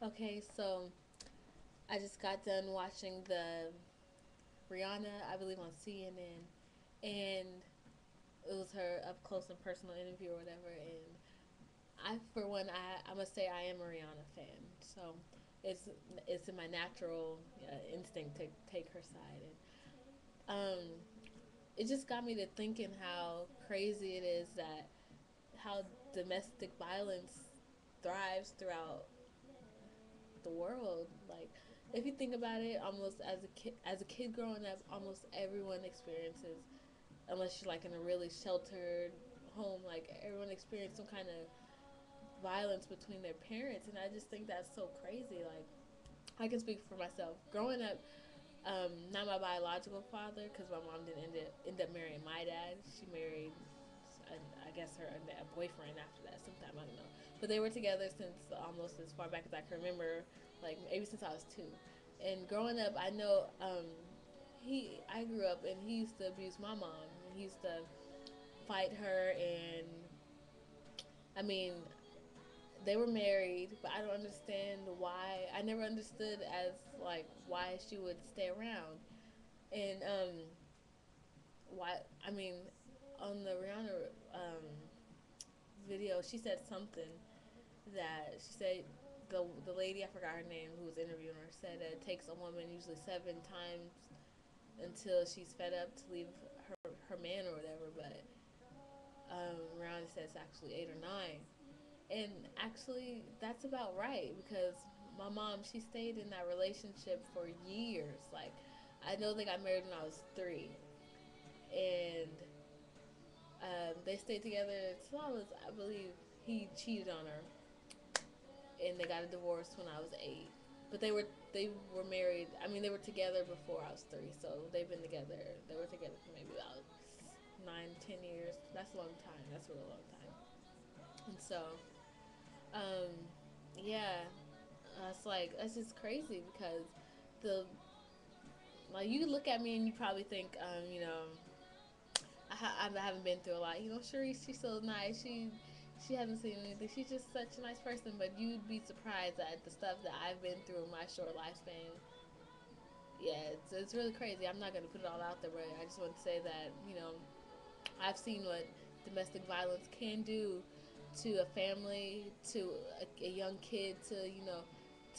Okay, so I just got done watching the Rihanna, I believe on CNN, and it was her up close and personal interview or whatever. And for one, I must say I am a Rihanna fan, so it's it's in my natural instinct to take her side, and it just got me to thinking how crazy it is that how domestic violence thrives throughout the world. Like, if you think about it, almost as a kid growing up, almost everyone experiences, unless you're like in a really sheltered home, like everyone experienced some kind of violence between their parents, and I just think that's so crazy. Like, I can speak for myself. Growing up, not my biological father, because my mom didn't end up marrying my dad. She married, I guess, her boyfriend after that sometime, I don't know. But they were together since almost as far back as I can remember, like maybe since I was 2. And growing up, I know I grew up and he used to abuse my mom. He used to fight her, and I mean, they were married, but I don't understand why. I never understood as like why she would stay around, and why. I mean, on the Rihanna video, she said something that she said the lady, I forgot her name, who was interviewing her, said that it takes a woman usually 7 times until she's fed up to leave her man or whatever. But Rihanna says actually 8 or 9. And actually, that's about right because my mom, she stayed in that relationship for years. Like, I know they got married when I was 3, and they stayed together until I believe, he cheated on her, and they got a divorce when I was 8. But they were married. I mean, they were together before I was 3, so they've been together. They were together for maybe about 9, 10 years. That's a long time. That's a real long time. And so, um, yeah, it's like that's just crazy because the like you look at me and you probably think, I haven't been through a lot. Sharice, she's so nice. She hasn't seen anything. She's just such a nice person. But you'd be surprised at the stuff that I've been through in my short lifespan. Yeah, it's really crazy. I'm not gonna put it all out there, but I just want to say that I've seen what domestic violence can do to a family, to a young kid, to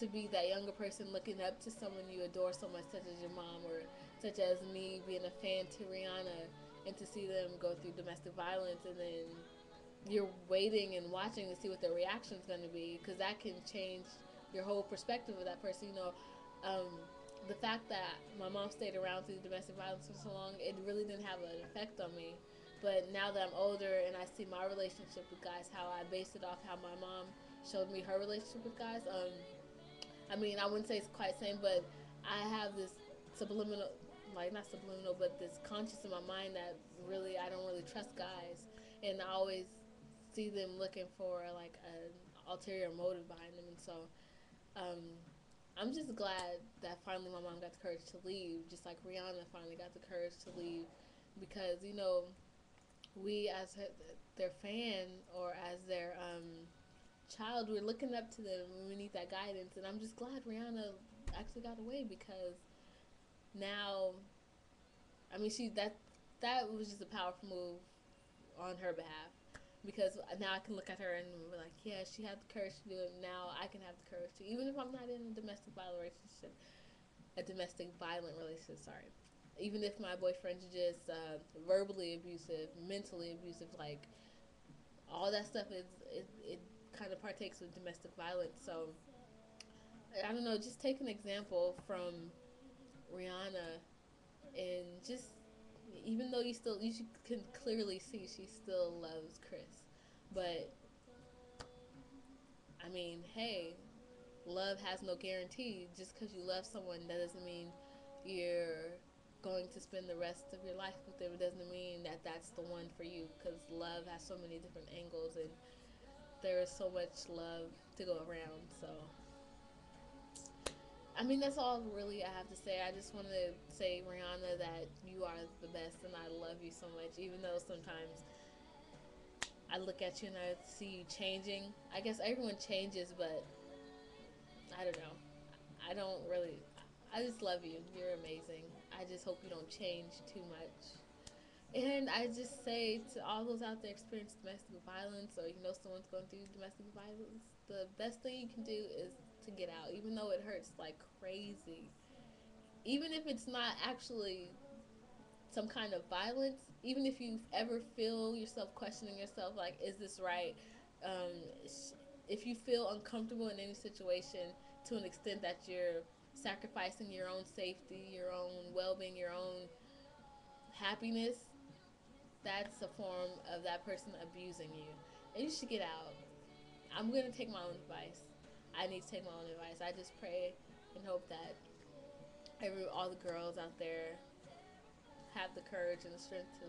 be that younger person looking up to someone you adore so much, such as your mom, or such as me being a fan to Rihanna, and to see them go through domestic violence, and then you're waiting and watching to see what their reaction is going to be, because that can change your whole perspective of that person. Um, the fact that my mom stayed around through domestic violence for so long, it really didn't have an effect on me. But now that I'm older and I see my relationship with guys, how I based it off how my mom showed me her relationship with guys. I mean, I wouldn't say it's quite the same, but I have this subliminal, like not subliminal, but this conscious in my mind that really I don't really trust guys, and I always see them looking for like an ulterior motive behind them, and so um, I'm just glad that finally my mom got the courage to leave, just like Rihanna finally got the courage to leave, because we as their fan or as their child, we're looking up to them and we need that guidance. And I'm just glad Rihanna actually got away because now, I mean, that was just a powerful move on her behalf. Because now I can look at her and be like, yeah, she had the courage to do it. Now I can have the courage to, even if I'm not in a domestic violent relationship. Sorry, even if my boyfriend's just verbally abusive, mentally abusive, like all that stuff it kind of partakes of domestic violence. So I don't know, just take an example from Rihanna, and just even though can clearly see she still loves Chris, but I mean, hey, love has no guarantee. Just because you love someone, that doesn't mean you're going to spend the rest of your life with them. It doesn't mean that that's the one for you, because love has so many different angles, and there is so much love to go around. So I mean, that's all really I have to say. I just want to say, Rihanna, that you are the best and I love you so much. Even though sometimes I look at you and I see you changing. I guess everyone changes, but I don't know. I don't really. I just love you. You're amazing. I just hope you don't change too much. And I just say to all those out there experiencing domestic violence, or you know someone's going through domestic violence, the best thing you can do is to get out, even though it hurts like crazy. Even if it's not actually some kind of violence, even if you ever feel yourself questioning yourself, like, is this right? Um, if you feel uncomfortable in any situation to an extent that you're sacrificing your own safety, your own well being, your own happiness, that's a form of that person abusing you. And you should get out. I'm going to take my own advice. I need to take my own advice. I just pray and hope that all the girls out there have the courage and the strength to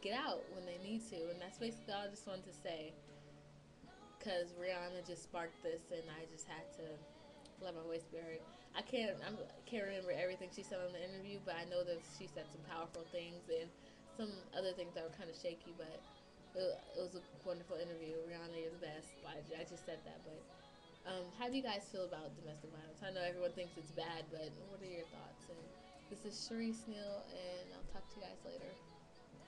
get out when they need to. And that's basically all I just wanted to say. Because Rihanna just sparked this, and I just had to let my voice be heard. I can't remember everything she said on the interview, but I know that she said some powerful things and some other things that were kind of shaky. But it was a wonderful interview. Rihanna is the best. I just said that, but how do you guys feel about domestic violence? I know everyone thinks it's bad, but what are your thoughts? And this is Sharice Neal, and I'll talk to you guys later.